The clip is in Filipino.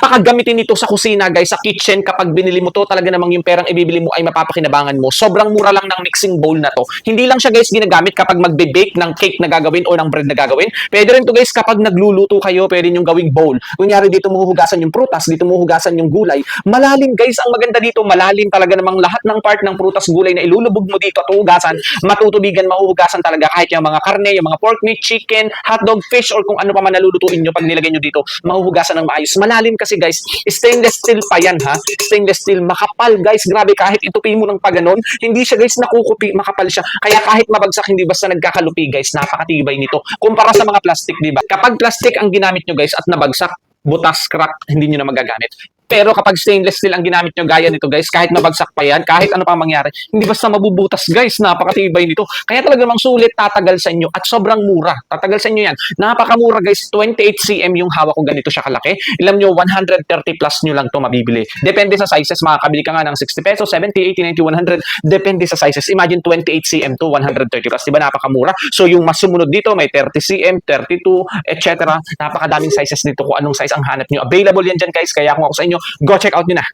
napakagamitin nito sa kusina guys, sa kitchen. Kapag binili mo to, talaga namang yung perang ibibili mo ay mapapakinabangan mo. Sobrang mura lang ng mixing bowl na to. Hindi lang siya guys ginagamit kapag magbe-bake ng cake na gagawin o ng bread na gagawin. Pwede rin to guys kapag nagluluto kayo, pwede nyo gawing bowl. Kunyari dito mo hugasan yung prutas, dito mo hugasan yung gulay. Malalim guys, ang maganda dito, malalim talaga namang lahat ng part ng prutas gulay na ilulubog mo dito at hugasan, matutubigan, mahuhugasan talaga kahit yung mga karne, yung mga pork meat, chicken, hotdog, fish, or kung ano pa man nalulutuin nyo pag nilagay nyo dito, mahuhugasan ng maayos. Malalim kasi guys, stainless steel pa yan ha, stainless steel, makapal guys, grabe, kahit itupin mo ng paganon, hindi siya guys nakukupi, makapal siya, kaya kahit mabagsak, hindi basta nagkakalupi guys, napakatibay nito, kumpara sa mga plastic, di ba? Kapag plastic ang ginamit nyo guys at nabagsak, butas, crack, hindi nyo na magagamit. Pero kapag stainless steel ang ginamit nyo, gaya nito guys, kahit mabagsak pa yan, kahit ano pa mangyari, hindi basta mabubutas guys, napakatibay nito. Kaya talaga namang sulit, tatagal sa inyo at sobrang mura. Tatagal sa inyo yan. Napakamura guys, 28 cm yung hawak ko, ganito siya kalaki. Ilam nyo, 130 plus nyo lang to mabibili. Depende sa sizes, makakabili ka nga ng 60 pesos, 70, 80, 90, 100. Depende sa sizes. Imagine 28 cm to 130 plus, diba napakamura? So yung mas sumunod dito, may 30 cm, 32, etc. Napakadaming sizes dito kung anong size ang hanap nyo. Available yan dyan guys, kaya kung ako sa inyo, go check out nyo na.